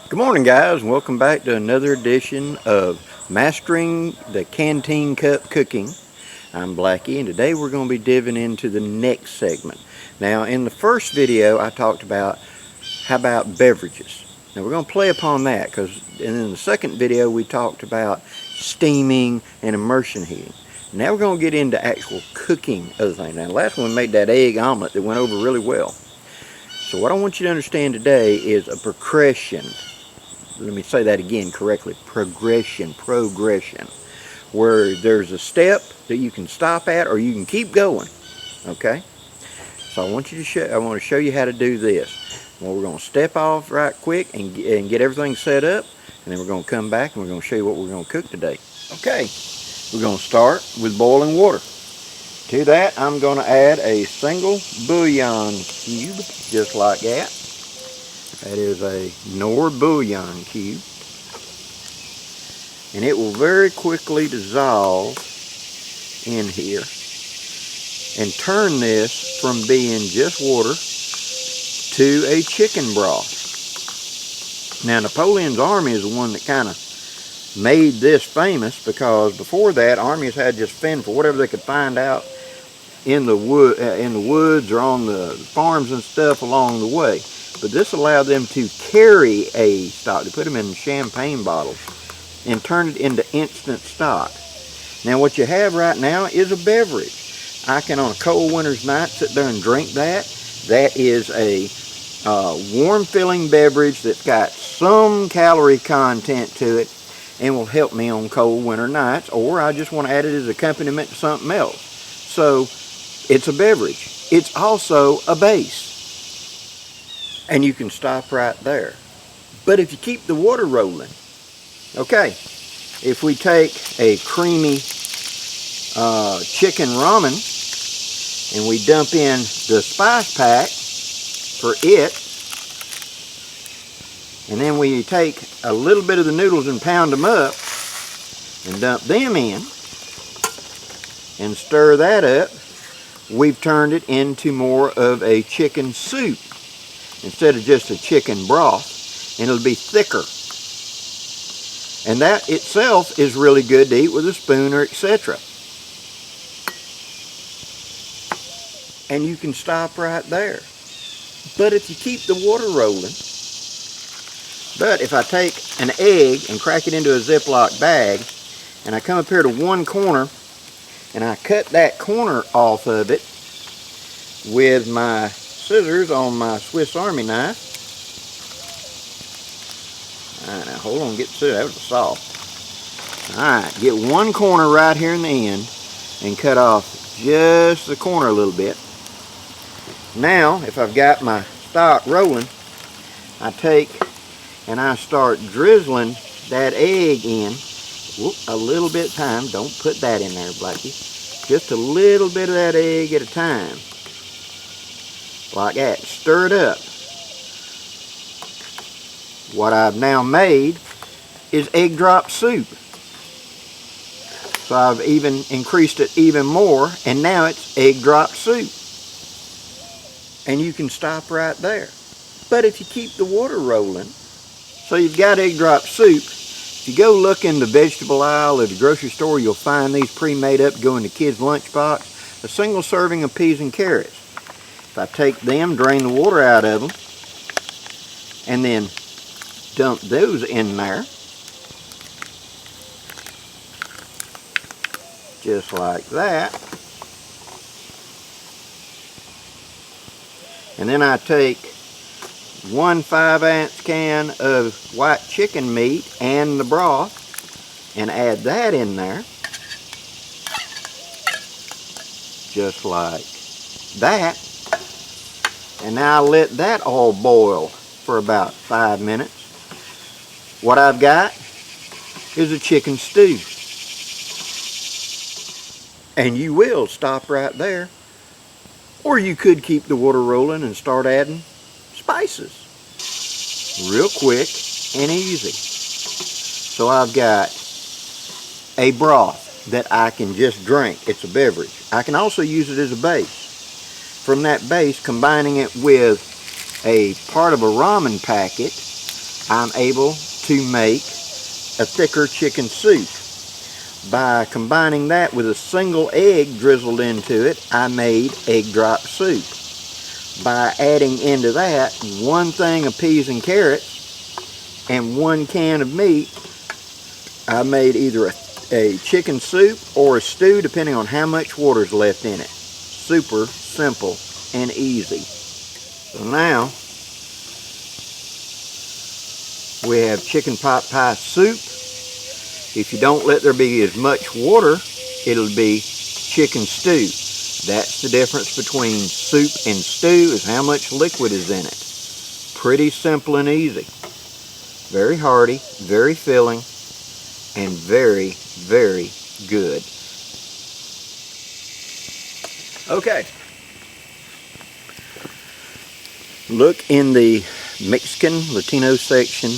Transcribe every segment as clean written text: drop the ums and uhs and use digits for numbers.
Good morning, guys, and welcome back to another edition of Mastering the Canteen Cup Cooking. I'm Blackie, and today we're going to be diving into the next segment. Now, in the first video, I talked about how about beverages. Now, we're going to play upon that, because in the second video, we talked about steaming and immersion heating. Now we're going to get into actual cooking other things. Now, the last one we made that egg omelet that went over really well. So what I want you to understand today is a progression. Let me say that again correctly. Progression, where there's a step that you can stop at or you can keep going. Okay? So I want to show you how to do this. Well, we're going to step off right quick and get everything set up, and then we're going to come back and we're going to show you what we're going to cook today. Okay, we're going to start with boiling water. To that, I'm going to add a single bouillon cube, just like that. That is a Knorr bouillon cube. And it will very quickly dissolve in here and turn this from being just water to a chicken broth. Now, Napoleon's army is the one that kind of made this famous, because before that, armies had just fend for whatever they could find out in the woods or on the farms and stuff along the way. But this allowed them to carry a stock. They put them in champagne bottles and turn it into instant stock. Now what you have right now is a beverage. I can, on a cold winter's night, sit there and drink that. That is a warm filling beverage that's got some calorie content to it and will help me on cold winter nights, or I just want to add it as accompaniment to something else. So it's a beverage. It's also a base. And you can stop right there. But if you keep the water rolling, okay, if we take a creamy chicken ramen and we dump in the spice pack for it, and then we take a little bit of the noodles and pound them up and dump them in and stir that up, we've turned it into more of a chicken soup instead of just a chicken broth, and it'll be thicker. And that itself is really good to eat with a spoon or etc. And you can stop right there. But if you keep the water rolling, but if I take an egg and crack it into a Ziploc bag, and I come up here to one corner and I cut that corner off of it with my scissors on my Swiss Army knife. Alright, now hold on, get the scissors. That was soft. Alright, get one corner right here in the end and cut off just the corner a little bit. Now, if I've got my stock rolling, I take and I start drizzling that egg in. Whoop, a little bit of time. Don't put that in there, Blackie. Just a little bit of that egg at a time. Like that. Stir it up. What I've now made is egg drop soup. So I've even increased it even more, and now it's egg drop soup. And you can stop right there. But if you keep the water rolling, so you've got egg drop soup. If you go look in the vegetable aisle of the grocery store, you'll find these pre-made up to go in the kids' lunchbox. A single serving of peas and carrots. If I take them, drain the water out of them, and then dump those in there, just like that. And then I take 1 5-ounce can of white chicken meat and the broth and add that in there, just like that. And now I let that all boil for about 5 minutes. What I've got is a chicken stew. And you will stop right there. Or you could keep the water rolling and start adding spices. Real quick and easy. So I've got a broth that I can just drink. It's a beverage. I can also use it as a base. From that base, combining it with a part of a ramen packet I'm able to make a thicker chicken soup. By combining that with a single egg drizzled into it, I made egg drop soup. By adding into that 1 thing of peas and carrots and 1 can of meat, I made either a chicken soup or a stew, depending on how much water is left in it. Super simple and easy. So now we have chicken pot pie soup. If you don't let there be as much water, it'll be chicken stew. That's the difference between soup and stew, is how much liquid is in it. Pretty simple and easy. Very hearty, very filling, and very, very good. Okay. Look in the Mexican Latino section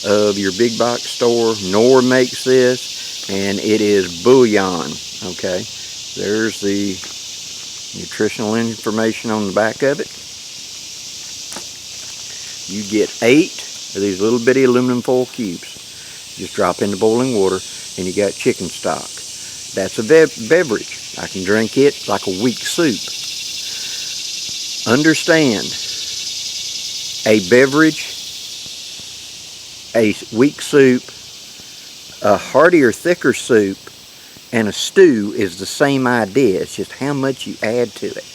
of your big box store. Nor makes this, and it is bouillon. Okay, there's the nutritional information on the back of it. You get 8 of these little bitty aluminum foil cubes. Just drop into boiling water, and you got chicken stock. That's a beverage. I can drink it like a weak soup. Understand, a beverage, a weak soup, a heartier, thicker soup, and a stew is the same idea. It's just how much you add to it.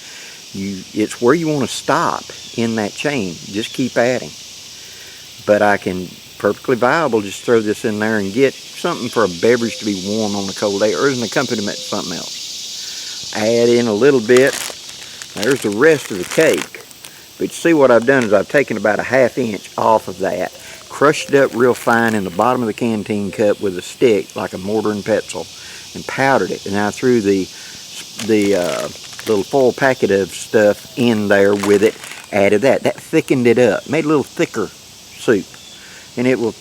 It's where you want to stop in that chain. Just keep adding. But I can, perfectly viable, just throw this in there and get something for a beverage to be warm on a cold day, or as an accompaniment to something else. Add in a little bit. There's the rest of the cake. But you see what I've done is I've taken about a 1/2 inch off of that, crushed it up real fine in the bottom of the canteen cup with a stick, like a mortar and pestle, and powdered it. And I threw the little foil packet of stuff in there with it, added that. That thickened it up, made a little thicker soup. And it will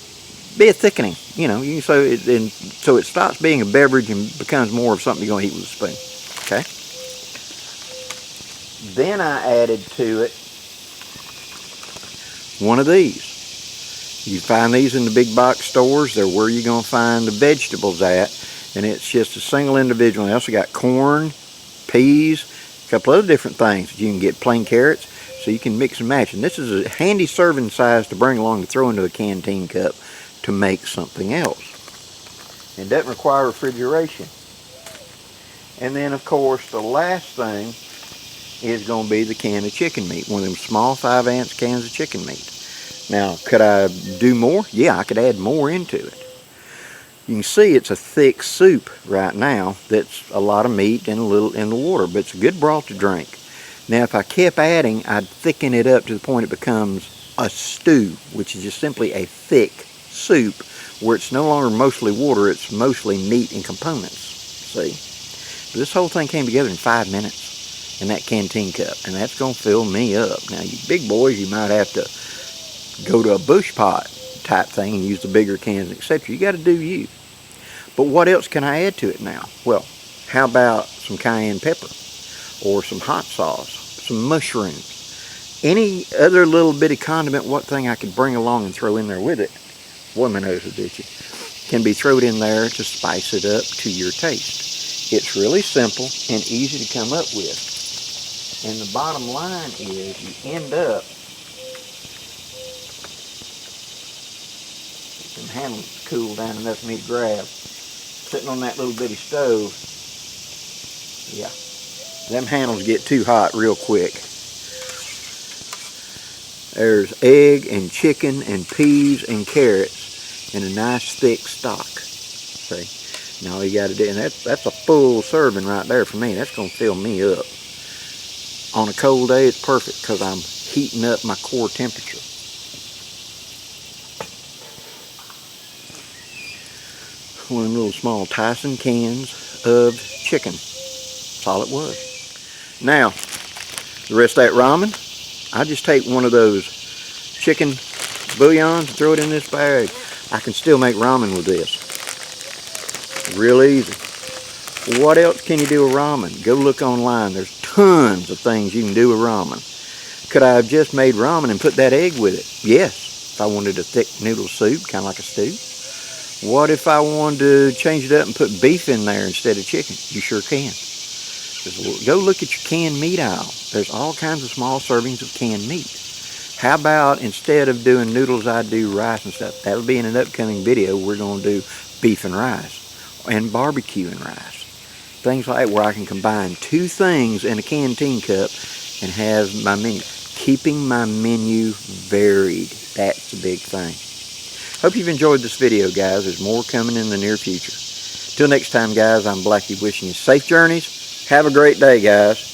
be a thickening, you know, so it stops being a beverage and becomes more of something you're going to eat with a spoon. Okay? Then I added to it one of these. You find these in the big box stores. They're where you're going to find the vegetables at. And it's just a single individual. I also got corn, peas, a couple other different things. You can get plain carrots, so you can mix and match. And this is a handy serving size to bring along to throw into a canteen cup to make something else. It doesn't require refrigeration. And then, of course, the last thing is going to be the can of chicken meat. One of them small 5-ounce cans of chicken meat. Now, could I do more? Yeah, I could add more into it. You can see it's a thick soup right now that's a lot of meat and a little in the water, but it's a good broth to drink. Now, if I kept adding, I'd thicken it up to the point it becomes a stew, which is just simply a thick soup where it's no longer mostly water, it's mostly meat and components. See? But this whole thing came together in 5 minutes in that canteen cup, and that's going to fill me up. Now, you big boys, you might have to go to a bush pot type thing and use the bigger cans, etc. You got to do you. But what else can I add to it now? Well, how about some cayenne pepper, or some hot sauce, some mushrooms, any other little bitty condiment, what thing I could bring along and throw in there with it. Boy, my nose is itchy. Can be thrown in there to spice it up to your taste. It's really simple and easy to come up with. And the bottom line is you end up, some handles cool down enough for me to grab, sitting on that little bitty stove. Yeah, them handles get too hot real quick. There's egg and chicken and peas and carrots and a nice thick stock. See, now all you got to do, and that's a full serving right there for me. That's going to fill me up. On a cold day, it's perfect because I'm heating up my core temperature. One of them little small Tyson cans of chicken. That's all it was. Now, the rest of that ramen, I just take one of those chicken bouillons and throw it in this bag. I can still make ramen with this. Real easy. What else can you do with ramen? Go look online. There's tons of things you can do with ramen. Could I have just made ramen and put that egg with it? Yes. If I wanted a thick noodle soup, kind of like a stew. What if I wanted to change it up and put beef in there instead of chicken? You sure can. Just go look at your canned meat aisle. There's all kinds of small servings of canned meat. How about instead of doing noodles, I do rice and stuff? That'll be in an upcoming video. We're going to do beef and rice and barbecue and rice. Things like that where I can combine two things in a canteen cup and have my menu. Keeping my menu varied. That's the big thing. Hope you've enjoyed this video, guys. There's more coming in the near future. Till next time, guys, I'm Blackie wishing you safe journeys. Have a great day, guys.